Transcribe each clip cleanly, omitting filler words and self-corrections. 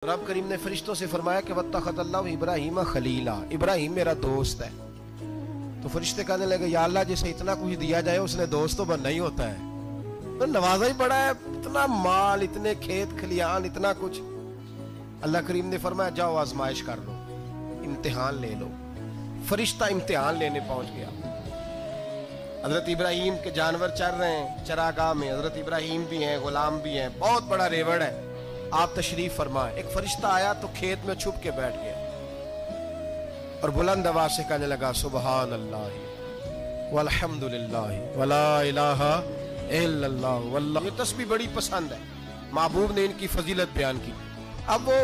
रब करीम ने फरिश्तों से फरमाया कि वत्तखज़ल्लाहु इब्राहीम खलीला, इब्राहीम मेरा दोस्त है। तो फरिश्ते कहने लगे या अल्लाह जिसे इतना कुछ दिया जाए उसने दोस्त तो बनना ही होता है, तो नवाजा ही बड़ा है, इतना माल, इतने खेत खलियान, इतना कुछ। अल्लाह करीम ने फरमाया जाओ आजमाइश कर लो, इम्तिहान ले लो। फरिश्ता इम्तिहान लेने पहुंच गया। हजरत इब्राहीम के जानवर चर रहे हैं चरागाह में, हजरत इब्राहीम भी हैं, गुलाम भी हैं, बहुत बड़ा रेवड़ है। आप तशरीफ फरमाए। एक फरिश्ता आया तो खेत में छुप के बैठ गया और बुलंद आवाज से कहने लगा सुबहान अल्लाह वल्हम्दुलिल्लाह वला इलाहा इल्लल्लाह वल्लाह। ये तस्बीह बड़ी पसंद है, महबूब ने इनकी फजीलत बयान की। अब वो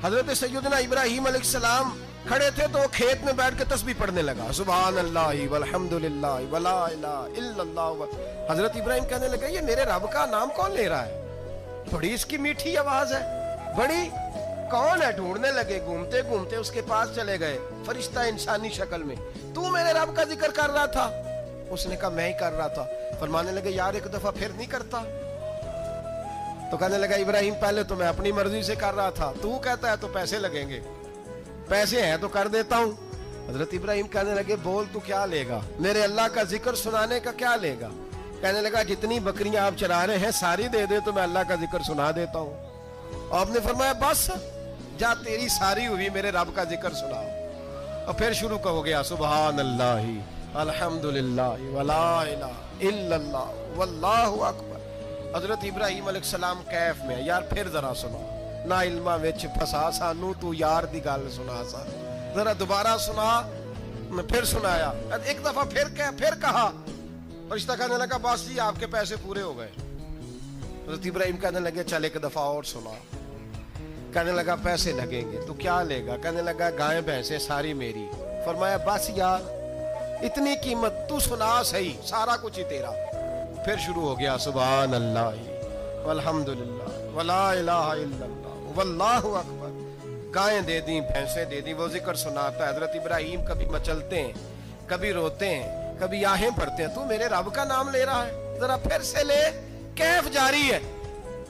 हजरत सैयदना इब्राहीम अलैहिस्सलाम खड़े थे तो वो खेत में बैठ के तस्बीह पढ़ने लगा सुबहान अल्लाह वल्हम्दुलिल्लाह वला इलाहा इल्लल्लाह। हजरत इब्राहीम कहने लगे ये मेरे रब का नाम कौन ले रहा है, बड़ी इसकी मीठी आवाज है, बड़ी कौन है। ढूंढने लगे, घूमते घूमते उसके पास चले गए। फरिश्ता इंसानी शक्ल में, तू मेरे रब का जिक्र कर रहा था? उसने कहा मैं ही कर रहा था। फरमाने लगे यार एक दफा फिर नहीं करता? तो कहने लगा इब्राहीम पहले तो मैं अपनी मर्जी से कर रहा था, तू कहता है तो पैसे लगेंगे, पैसे हैं तो कर देता हूं। हजरत इब्राहीम कहने लगे बोल तू क्या लेगा, मेरे अल्लाह का जिक्र सुनाने का क्या लेगा? कहने लगा जितनी बकरियां आप चरा रहे हैं सारी दे दे तो मैं अल्लाह का जिक्र सुना देता हूं। आपने फरमाया बस जा तेरी सारी हुई, मेरे रब का जिक्र सुनाओ। और फिर शुरू हो गया सुबहान अल्लाह अल्हम्दुलिल्लाह वला इलाहा इल्लल्लाह वल्लाहु अकबर। हजरत इब्राहीम अलैहिस्सलाम कैफ में, यार फिर जरा सुना, ना इल्मा विच फसा सानू, तू यार दी गल सुना सा, जरा दोबारा सुना। मैं फिर सुनाया, एक दफा फिर कहा। फरिश्ता कहने लगा बस जी आपके पैसे पूरे हो गए। हज़रत इब्राहीम कहने लगे चल एक दफा और सुना। कहने लगा पैसे लगेंगे, तो क्या लेगा? कहने लगा गाय भैंसे सारी मेरी। फरमाया बस यार इतनी कीमत, तू सुना सही, सारा कुछ ही तेरा। फिर शुरू हो गया सुभान अल्लाह वल्हम्दुलिल्लाह वला इलाहा इल्लल्लाह वल्लाहु अकबर। गायें दे दी, भैंसे दे दी, वो जिक्र सुनाता है। हज़रत इब्राहीम कभी मचलते हैं, कभी रोते हैं, कभी आहें भरते हैं, तू मेरे रब का नाम ले रहा है, जरा फिर से ले। कैफ जारी है।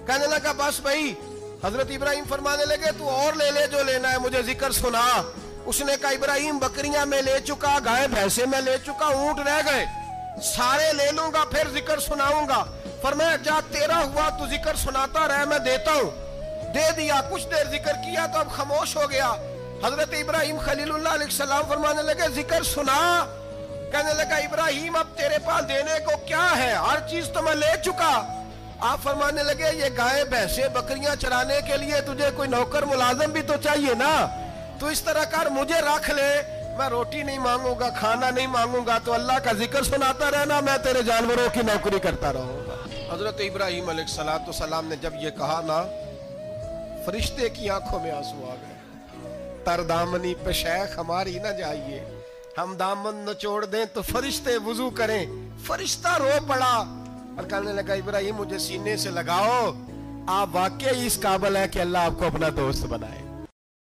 कहने लगा बस भाई। हजरत इब्राहीम फरमाने लगे तू और ले ले जो लेना है, मुझे जिक्र सुना। उसने कहा इब्राहीम बकरियां मैं ले चुका, गाय भैंसे मैं ले चुका, ऊंट रह गए, सारे ले लूंगा फिर जिक्र सुनाऊंगा। फरमाया जा तेरा हुआ तू जिक्र सुनाता रह, मैं देता हूं। दे दिया, कुछ देर जिक्र किया तो अब खामोश हो गया। हजरत इब्राहीम खलीलुल्लाह अलैहिस्सलाम फरमाने लगे जिक्र सुना। कहने लगा इब्राहीम अब तेरे पास देने को क्या है, हर चीज तो मैं ले चुका। आप फरमाने लगे ये गाय भैंसे बकरियां चराने के लिए तुझे कोई नौकर मुलाजिम भी तो चाहिए ना, तो इस तरह कर मुझे रख ले, मैं रोटी नहीं मांगूंगा, खाना नहीं मांगूंगा, तो अल्लाह का जिक्र सुनाता रहना, मैं तेरे जानवरों की नौकरी करता रहूंगा। हजरत इब्राहीम अलैहिस्सलाम ने जब ये कहा ना, फरिश्ते की आंखों में आंसू आ गए। तरदामनी पे शैख हमारी ना जाइए, हम दामन नचोड़ दें तो फरिश्ते वुजू करें। फरिश्ता रो पड़ा और कहने लगा इब्राहीम मुझे सीने से लगाओ, आप वाकई इस काबिल है कि अल्लाह आपको अपना दोस्त बनाए।